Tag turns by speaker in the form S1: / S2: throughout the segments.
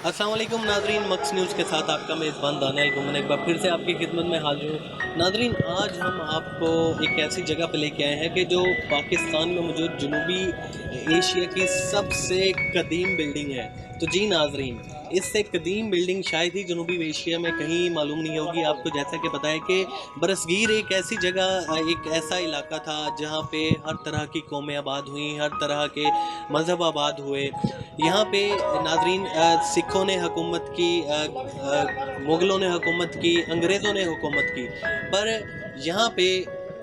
S1: अस्सलाम वालेकुम नाजरीन, मक्स न्यूज़ के साथ आपका मेज़बान दानियाल गुमन एक बार फिर से आपकी खिदमत में हाजिर हूँ। नाजरीन, आज हम आपको एक ऐसी जगह पे लेके आए हैं कि जो पाकिस्तान में मौजूद जनूबी एशिया की सबसे कदीम बिल्डिंग है। तो जी नाजरीन, इससे कदीम बिल्डिंग शायद ही जनूबी एशिया में कहीं मालूम नहीं होगी आपको। जैसा कि पता है कि बरसगीर एक ऐसी जगह, एक ऐसा इलाका था जहाँ पे हर तरह की कौमें आबाद हुई, हर तरह के मज़हब आबाद हुए। यहाँ पे नाजरीन, सिखों ने हुकूमत की, मुग़लों ने हुकूमत की, अंग्रेज़ों ने हुकूमत की, पर यहाँ पे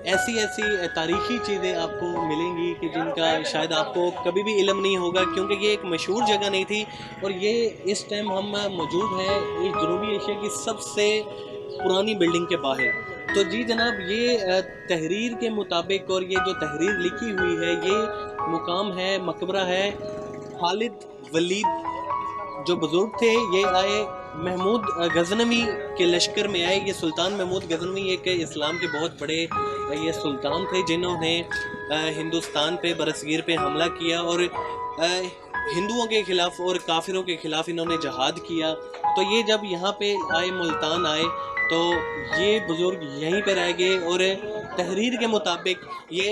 S1: ऐसी ऐसी तारीख़ी चीज़ें आपको मिलेंगी कि जिनका शायद आपको कभी भी इल्म नहीं होगा, क्योंकि ये एक मशहूर जगह नहीं थी। और ये इस टाइम हम मौजूद हैं इस जनूबी एशिया की सबसे पुरानी बिल्डिंग के बाहर। तो जी जनाब, ये तहरीर के मुताबिक, और ये जो तहरीर लिखी हुई है, ये मुकाम है, मकबरा है खालिद वलीद जो बुज़ुर्ग थे। ये आए महमूद गज़नवी के लश्कर में आए। ये सुल्तान महमूद गज़नवी एक इस्लाम के बहुत बड़े ये सुल्तान थे जिन्होंने हिंदुस्तान पे बरसगीर पे हमला किया और हिंदुओं के ख़िलाफ़ और काफिरों के ख़िलाफ़ इन्होंने जहाद किया। तो ये जब यहाँ पे आए, मुल्तान आए, तो ये बुज़ुर्ग यहीं पे रह गए। और तहरीर के मुताबिक ये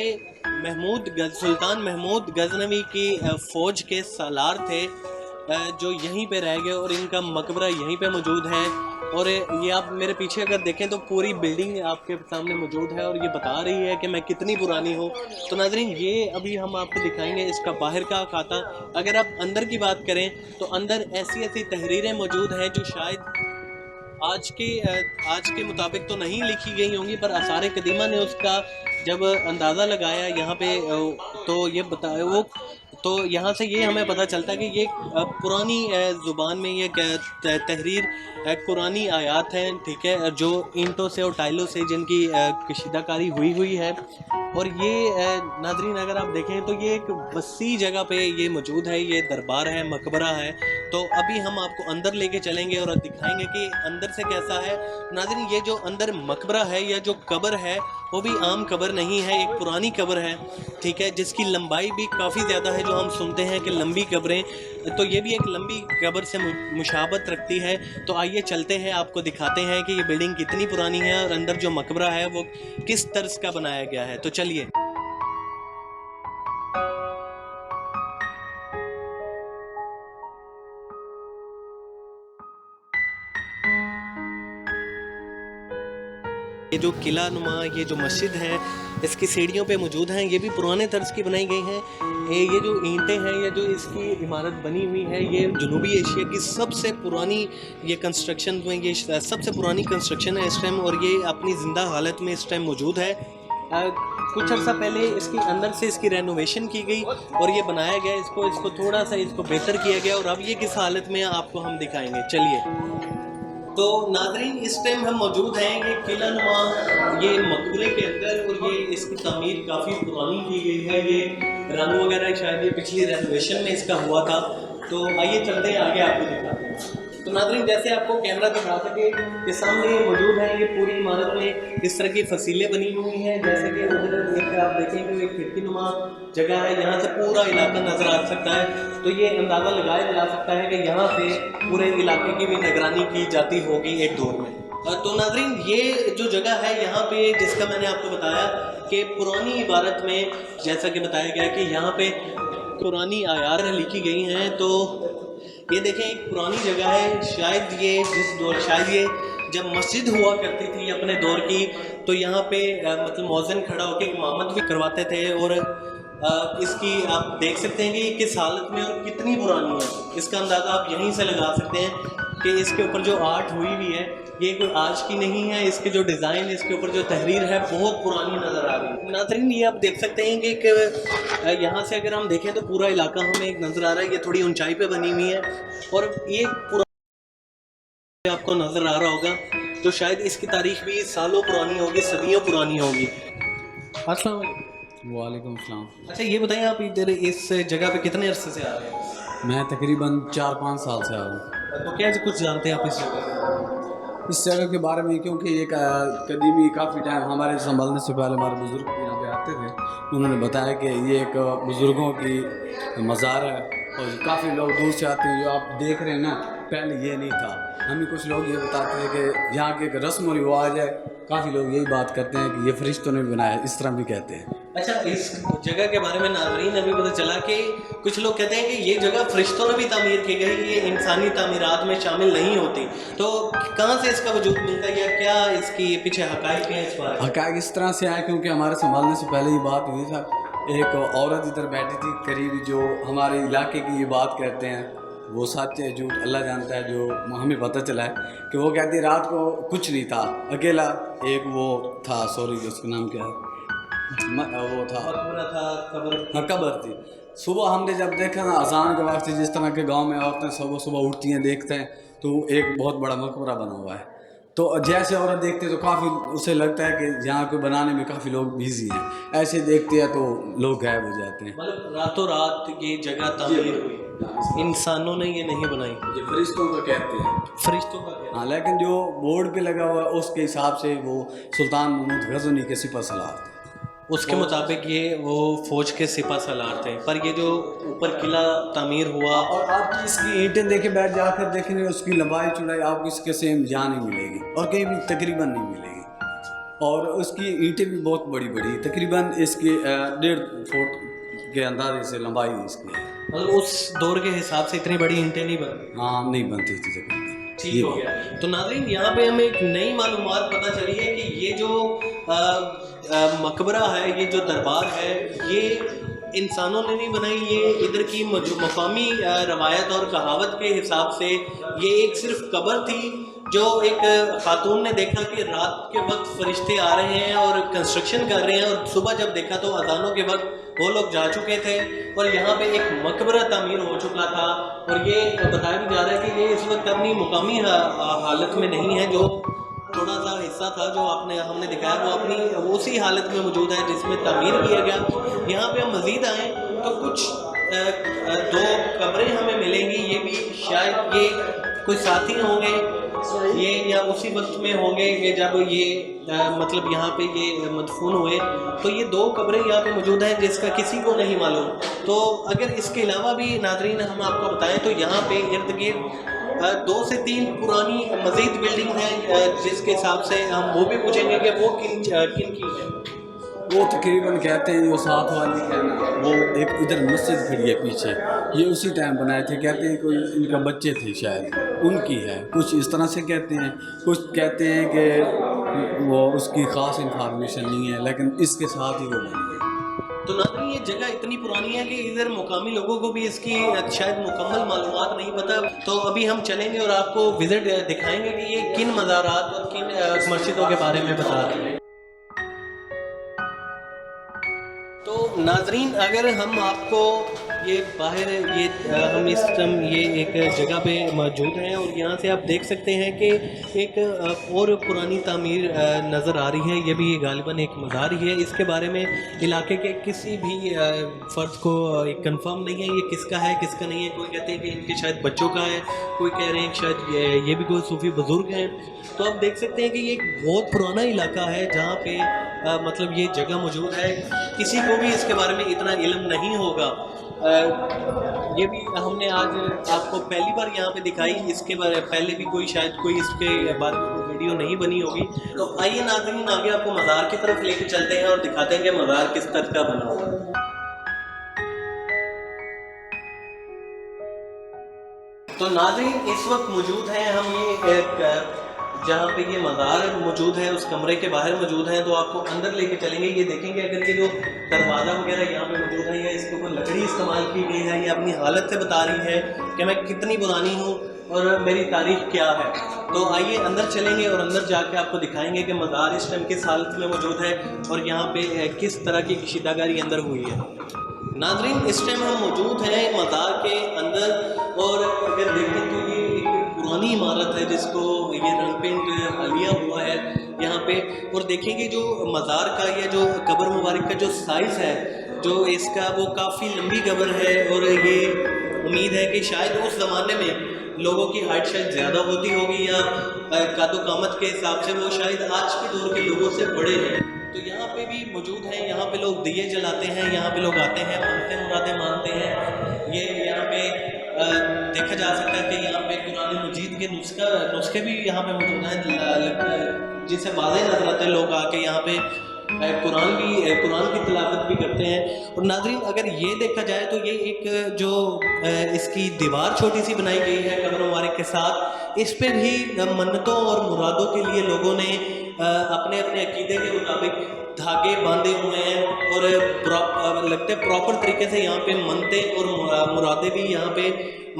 S1: सुल्तान महमूद गज़नवी की फ़ौज के सालार थे जो यहीं पे रह गए, और इनका मकबरा यहीं पे मौजूद है। और ये आप मेरे पीछे अगर देखें तो पूरी बिल्डिंग आपके सामने मौजूद है, और ये बता रही है कि मैं कितनी पुरानी हूँ। तो नाज़रीन, ये अभी हम आपको दिखाएंगे इसका बाहर का खाता। अगर आप अंदर की बात करें तो अंदर ऐसी ऐसी तहरीरें मौजूद हैं जो शायद आज के मुताबिक तो नहीं लिखी गई होंगी, पर आसार कदीमा ने उसका जब अंदाज़ा लगाया यहाँ पे, तो ये बताया वो, तो यहाँ से ये हमें पता चलता है कि ये पुरानी ज़ुबान में ये तहरीर कुरानी आयात हैं, ठीक है, जो ईंटों से और टाइलों से जिनकी कशीदाकारी हुई है। और ये नाजरीन, अगर आप देखें तो ये एक वसी जगह पे ये मौजूद है, ये दरबार है, मकबरा है। तो अभी हम आपको अंदर लेके चलेंगे और दिखाएंगे कि अंदर से कैसा है। नाजरीन, ये जो अंदर मकबरा है या जो कब्र है वो भी आम कब्र नहीं है, एक पुरानी कब्र है, ठीक है, जिसकी लंबाई भी काफ़ी ज़्यादा है। जो हम सुनते हैं कि लंबी कब्रें, तो ये भी एक लंबी कब्र से मुशाबत रखती है। तो आइए चलते हैं, आपको दिखाते हैं कि ये बिल्डिंग कितनी पुरानी है और अंदर जो मकबरा है वो किस तर्ज का बनाया गया है। तो चलिए। ये जो किला नुमा, ये जो मस्जिद है, इसकी सीढ़ियों पे मौजूद हैं, ये भी पुराने तर्ज की बनाई गई हैं। ये जो ईंटें हैं, ये जो इसकी इमारत बनी हुई है, ये जनूबी एशिया की सबसे पुरानी ये कंस्ट्रक्शन में, ये सबसे पुरानी कंस्ट्रक्शन है इस टाइम, और ये अपनी ज़िंदा हालत में इस टाइम मौजूद है। कुछ अर्सा पहले इसकी अंदर से इसकी रेनोवेशन की गई और ये बनाया गया, इसको थोड़ा सा इसको बेहतर किया गया, और अब ये किस हालत में आपको हम दिखाएंगे। चलिए। तो नाज़रीन, इस टाइम हम मौजूद हैं ये किला नुमा, ये मकबरे के अंदर, और ये इसकी तामीर काफ़ी पुरानी की गई है। ये रंग वगैरह शायद ये पिछली रेनोवेशन में इसका हुआ था। तो आइए चलते हैं आगे, आपको दिखाते हैं। तो नाज़रीन, जैसे आपको कैमरा दिखा सके कि सामने ये मौजूद है, ये पूरी इमारत में इस तरह की फसीलें बनी हुई हैं, जैसे कि उधर एक आप देखें तो एक खिड़की नुमा जगह है, यहाँ से पूरा इलाका नज़र आ सकता है। तो ये अंदाज़ा लगाया जा सकता है कि यहाँ से पूरे इलाके की भी निगरानी की जाती होगी एक दौर में। तो नाज़रीन, ये जो जगह है यहाँ पे, जिसका मैंने आपको बताया कि पुरानी इबारत में जैसा कि बताया गया कि यहाँ पे पुरानी आयात लिखी गई हैं। तो ये देखें, एक पुरानी जगह है, शायद ये जब मस्जिद हुआ करती थी अपने दौर की, तो यहाँ पे मतलब मौज़िन खड़ा होकर इमामत भी करवाते थे। और इसकी आप देख सकते हैं कि ये किस हालत में और कितनी पुरानी है, इसका अंदाज़ा आप यहीं से लगा सकते हैं कि इसके ऊपर जो आर्ट हुई हुई है ये कोई आज की नहीं है। इसके जो डिज़ाइन, इसके ऊपर जो तहरीर है, बहुत पुरानी नज़र आ रही है। नाज़रीन, ये आप देख सकते हैं कि यहाँ से अगर हम देखें तो पूरा इलाका हमें एक नज़र आ रहा है, ये थोड़ी ऊंचाई पे बनी हुई है, और ये पूरा आपको नज़र आ रहा होगा, तो शायद इसकी तारीख भी सालों पुरानी होगी, सदियों पुरानी होगी। अस्सलाम वालेकुम।
S2: वालेकुम सलाम।
S1: अच्छा, ये बताएं, आप इधर इस जगह पे कितने अरसे से आ रहे हैं?
S2: मैं तकरीबन 4-5 साल से आ रहा हूँ।
S1: तो क्या कुछ जानते हैं आप
S2: इस जगह के बारे में? क्योंकि ये कदीमी काफ़ी टाइम हमारे संभलने से पहले हमारे बुज़ुर्ग यहाँ पे आते थे, उन्होंने बताया कि ये एक बुज़ुर्गों की मज़ार है, और काफ़ी लोग दूर से आते हैं। जो आप देख रहे हैं ना, पहले ये नहीं था। हमें कुछ लोग ये बताते थे कि यहाँ की एक रस्म और रिवाज है, काफ़ी लोग यही बात करते हैं कि ये फरिश्तों ने बनाया है, इस तरह भी कहते हैं।
S1: अच्छा, इस जगह के बारे में नाज़रीन अभी पता चला कि कुछ लोग कहते हैं कि ये जगह फरिश्तों ने भी तामीर की गई, ये इंसानी तामीरात में शामिल नहीं होती। तो कहाँ से इसका वजूद मिलता है या क्या इसकी पीछे हक़ाइक़ हैं इस बारे में?
S2: हक़ाइक़ इस तरह से आए क्योंकि हमारे संभालने से पहले ये बात हुई था, एक औरत इधर बैठी थी करीब, जो हमारे इलाके की ये बात कहते हैं, वो सच है झूठ अल्लाह जानता है, जो हमें पता चला है कि वो कहती है रात को कुछ नहीं था, अकेला एक वो था, सॉरी उसका नाम क्या है, वो था हाँ कब्र थी। सुबह हमने जब देखा ना अजान के वक्त, जिस तरह के गांव में औरतें सुबह सुबह उठती हैं देखते हैं तो एक बहुत बड़ा मकबरा बना हुआ है, तो जैसे औरत देखते हैं तो काफ़ी उसे लगता है कि यहाँ को बनाने में काफ़ी लोग बिजी हैं, ऐसे देखते हैं तो लोग गायब हो जाते हैं।
S1: मतलब रातों रात ये जगह तामीर हुई, इंसानों ने ये नहीं बनाई,
S2: ये फरिश्तों का कहते हैं,
S1: फरिश्तों का कहते हैं।
S2: हाँ, लेकिन जो बोर्ड पे लगा हुआ है उसके हिसाब से वो सुल्तान महमूद गजनी के सिपह सलार थे,
S1: उसके मुताबिक ये वो फौज के सिपह सलार थे। पर ये जो ऊपर किला तामीर हुआ,
S2: और आपकी इसकी ईंटें देखे बैठ जाकर देखेंगे उसकी लंबाई चौड़ाई आपको इसके सेम यहाँ नहीं मिलेगी और कहीं भी तकरीबन नहीं मिलेगी, और उसकी ईंटें भी बहुत बड़ी बड़ी, तकरीबन इसकी 1.5 फुट के अंदाजे से लंबाई इसकी है।
S1: मतलब उस दौर के हिसाब से इतनी बड़ी ईंटें नहीं बनती।
S2: हाँ, नहीं बनती थी तकरीबन।
S1: ठीक हो गया। तो नाज़रीन यहाँ पे हमें एक नई मालूमात पता चली है कि ये जो मकबरा है, ये जो दरबार है, ये इंसानों ने नहीं बनाई, ये इधर की मकामी रवायत और कहावत के हिसाब से ये एक सिर्फ कब्र थी, जो एक खातून ने देखा कि रात के वक्त फरिश्ते आ रहे हैं और कंस्ट्रक्शन कर रहे हैं, और सुबह जब देखा तो अजानों के वक्त वो लोग जा चुके थे और यहाँ पे एक मकबरा तामीर हो चुका था। और ये बताया भी जा रहा है कि ये इस वक्त अपनी मुकामी हालत में नहीं है, जो थोड़ा सा हिस्सा था जो हमने दिखाया वो अपनी उसी हालत में मौजूद है जिसमें तामीर किया गया। यहाँ पे हम मज़ीद आएँ तो कुछ 2 कब्रें हमें मिलेंगी, ये भी शायद ये कोई साथी होंगे ये, या उसी वक्त में होंगे ये जब ये मतलब यहाँ पे ये मदफून हुए। तो ये 2 कब्रें यहाँ पे मौजूद हैं जिसका किसी को नहीं मालूम। तो अगर इसके अलावा भी नाज़रीन हम आपको बताएं तो यहाँ पे इर्द गिर्द 2 से 3 पुरानी मज़ीद बिल्डिंग हैं, जिसके हिसाब से हम वो भी पूछेंगे कि वो किन की है।
S2: वो तकरीबन कहते हैं जो साथ वाली है ना, वो एक इधर मस्जिद खड़ी है पीछे, ये उसी टाइम बनाए थे, कहते हैं कोई इनका बच्चे थे शायद, उनकी है, कुछ इस तरह से कहते हैं। कुछ कहते हैं कि वो उसकी ख़ास इंफॉर्मेशन नहीं है, लेकिन इसके साथ ही वो बनी है।
S1: तो नाज़रीन ये जगह इतनी पुरानी है कि इधर मुकामी लोगों को भी इसकी शायद मुकम्मल मालूमात नहीं पता। तो अभी हम चलेंगे और आपको विज़िट दिखाएंगे कि ये किन मज़ारात और किन मस्जिदों के बारे में बता रहे हैं। तो नाज़रीन अगर हम आपको ये बाहर हम इस टाइम ये एक जगह पे मौजूद हैं और यहाँ से आप देख सकते हैं कि एक और पुरानी तामीर नज़र आ रही है। ये भी गालिबन एक मज़ार ही है। इसके बारे में इलाके के किसी भी फ़र्द को कंफर्म नहीं है ये किसका है किसका नहीं है। कोई कहते हैं कि इनके शायद बच्चों का है, कोई कह रहे हैं कि शायद ये भी कोई सूफ़ी बुज़ुर्ग हैं। तो आप देख सकते हैं कि ये एक बहुत पुराना इलाका है जहाँ पे मतलब ये जगह मौजूद है। किसी को भी इसके बारे में इतना इल्म नहीं होगा। ये भी हमने आज आपको पहली बार यहाँ पे दिखाई, इसके बारे पहले भी कोई शायद कोई इसके बारे में वीडियो नहीं बनी होगी। तो आइए नाज़रीन आगे आपको मज़ार की तरफ लेके चलते हैं और दिखाते हैं कि मज़ार किस तरह का बना हुआ है। तो नाज़रीन इस वक्त मौजूद हैं हम ये एक जहाँ पे ये मज़ार मौजूद है उस कमरे के बाहर मौजूद हैं। तो आपको अंदर लेके चलेंगे। ये देखेंगे अगर ये जो दरवाज़ा वगैरह यहाँ पे मौजूद है या इसके ऊपर लकड़ी इस्तेमाल की गई है, ये अपनी हालत से बता रही है कि मैं कितनी पुरानी हूँ और मेरी तारीख क्या है। तो आइए अंदर चलेंगे और अंदर जाके आपको दिखाएंगे कि मज़ार इस टाइम किस हालत में मौजूद है और यहाँ पे किस तरह की कशीदाकारी अंदर हुई है। नाज़रीन इस टाइम हम मौजूद हैं मज़ार के अंदर और अगर देखें तो ये एक पुरानी इमारत है जिसको ये रंग पेंट लिया हुआ है यहाँ पे। और देखेंगे जो मज़ार का या जो कब्र मुबारक का जो साइज़ है जो इसका वो काफ़ी लंबी कब्र है और ये उम्मीद है कि शायद उस ज़माने में लोगों की हाइट शायद ज़्यादा होती होगी या कादो कामत के हिसाब से वो शायद आज के दौर के लोगों से बड़े हैं। तो यहाँ पे भी मौजूद हैं, यहाँ पे लोग दिए जलाते हैं, यहाँ पे लोग आते हैं मानते मुरादें मानते हैं। ये यहाँ पे دیکھا جا سکتا ہے کہ یہاں پہ قرآن مجید کے نسخے بھی یہاں پہ موجود ہیں، جس سے واضح نظر آتے ہیں لوگ آ کے یہاں پہ قرآن کی تلاوت بھی کرتے ہیں۔ اور ناظرین اگر یہ دیکھا جائے تو یہ ایک جو اس کی دیوار چھوٹی سی بنائی گئی ہے قبر مبارک کے ساتھ، اس پہ بھی منتوں اور مرادوں کے لیے لوگوں نے اپنے اپنے عقیدے کے مطابق دھاگے باندھے ہوئے ہیں، اور لگتے پراپر طریقے سے یہاں پہ منتیں اور مرادیں بھی یہاں پہ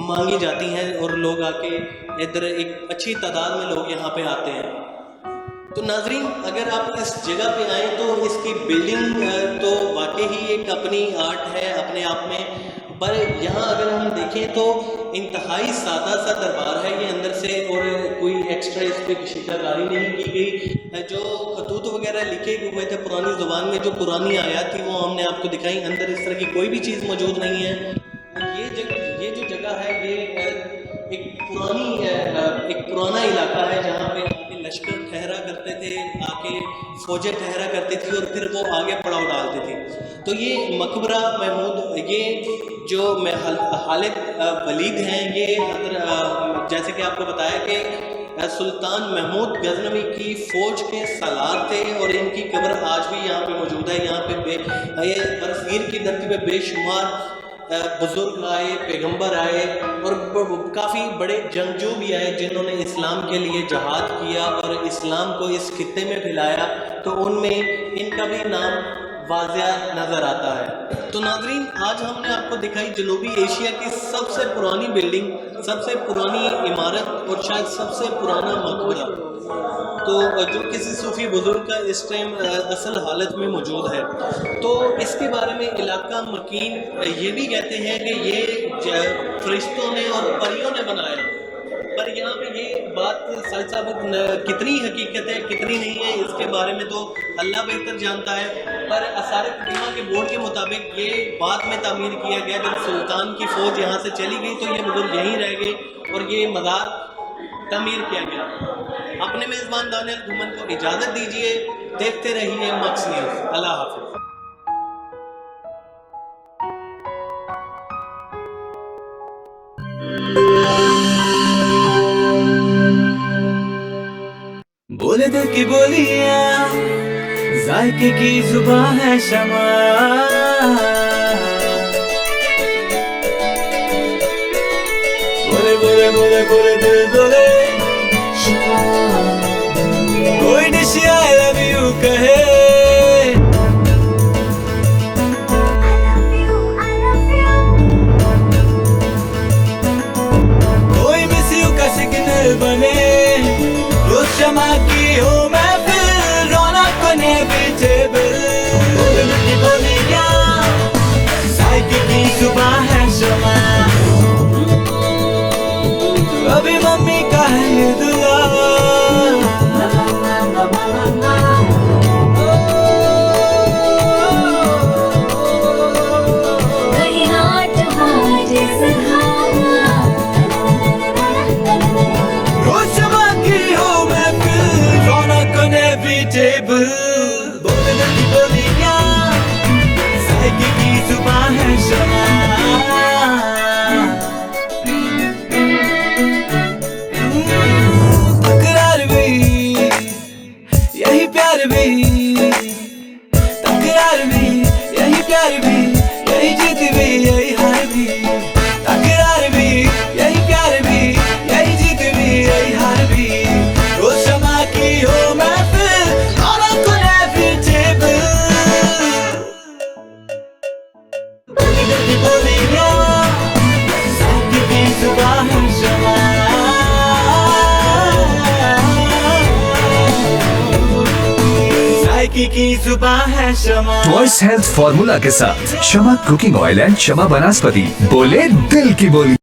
S1: مانگی جاتی ہیں، اور لوگ آ کے ادھر ایک اچھی تعداد میں لوگ یہاں پہ آتے ہیں۔ تو ناظرین اگر آپ اس جگہ پہ آئیں تو اس کی بلڈنگ تو واقعی ہی ایک اپنی آرٹ ہے اپنے آپ میں، پر یہاں اگر ہم دیکھیں تو انتہائی سادہ سا دربار ہے یہ اندر سے، اور کوئی ایکسٹرا اس پہ شکل کاری نہیں کی گئی۔ جو خطوط وغیرہ لکھے ہوئے تھے پرانی زبان میں، جو پرانی آیات تھی وہ ہم نے آپ کو دکھائی، اندر اس طرح کی کوئی بھی چیز موجود نہیں ہے۔ یہ جو جگہ ہے یہ ایک پرانا علاقہ ہے جہاں پہ لشکر ٹھہرا کرتے تھے، آ کے فوجیں ٹھہرا کرتی تھی اور پھر وہ آگے پڑاؤ ڈالتی تھی۔ تو یہ مقبرہ محمود، یہ جو خالد ولید ہیں، یہ جیسے کہ آپ کو بتایا کہ سلطان محمود غزنوی کی فوج کے سالار تھے، اور ان کی قبر آج بھی یہاں پہ موجود ہے۔ یہاں پہ یہ برصغیر کی دھرتی پہ بے شمار بزرگ آئے، پیغمبر آئے، اور کافی بڑے جنگجو بھی آئے جنہوں نے اسلام کے لیے جہاد کیا اور اسلام کو اس خطے میں پھیلایا، تو ان میں ان کا بھی نام واضح نظر آتا ہے۔ تو ناظرین آج ہم نے آپ کو دکھائی جنوبی ایشیا کی سب سے پرانی بلڈنگ، سب سے پرانی عمارت اور شاید سب سے پرانا مقبرہ، تو جو کسی صوفی بزرگ کا اس ٹائم اصل حالت میں موجود ہے۔ تو اس کے بارے میں علاقہ مکین یہ بھی کہتے ہیں کہ یہ فرشتوں نے اور پریوں نے بنایا، پر یہاں پہ یہ بات سائد صاحب کتنی حقیقت ہے کتنی نہیں ہے اس کے بارے میں تو اللہ بہتر جانتا ہے، پر آثار قدیمہ کے بورڈ کے مطابق یہ بعد میں تعمیر کیا گیا۔ جب سلطان کی فوج یہاں سے چلی گئی تو یہ بزرگ یہیں رہ گئے اور یہ مزار تعمیر کیا گیا۔ اپنے میزبان دانیال گھومن کو اجازت دیجیے، دیکھتے رہیے مکس نیوز۔ اللہ حافظ۔
S3: بولے دل کی بولیاں، ذائقے کی زبان ہے شمع، بولے بولے بولے بولے دل بولے، کوئی ڈش آئی لو یو کہے، کوئی مس یو کا سگنل بنے، روز شمع کی ہو محفل، رونق بنے ویجیبل، بولے دل کی بولیاں، ذائقے کی زبان ہے شمع، ابھی ممی کا ہے یہ دعا، روز شمع کی ہو محفل، رونق بنے ویجیبل، بولے دل کی بولیاں، ذائقے کی زبان ہے شمع، تکرار بھی یہی پیار بھی، تکرار بھی یہی پیار بھی، یہی جیت بھی یہی ہار بھی، تکرار بھی یہی پیار بھی، یہی جیت بھی یہی ہار بھی، روز شمع کی ہو محفل، رونق بنے ویجیبل، بولے دل کی بولیاں، ذائقے کی زبان ہے شمع، ذائقے کی زبان ہے شمع۔
S4: وائس ہیلتھ فارمولا کے ساتھ شمع کوکنگ آئل اینڈ شمع بناسپتی، بولے دل کی بولی۔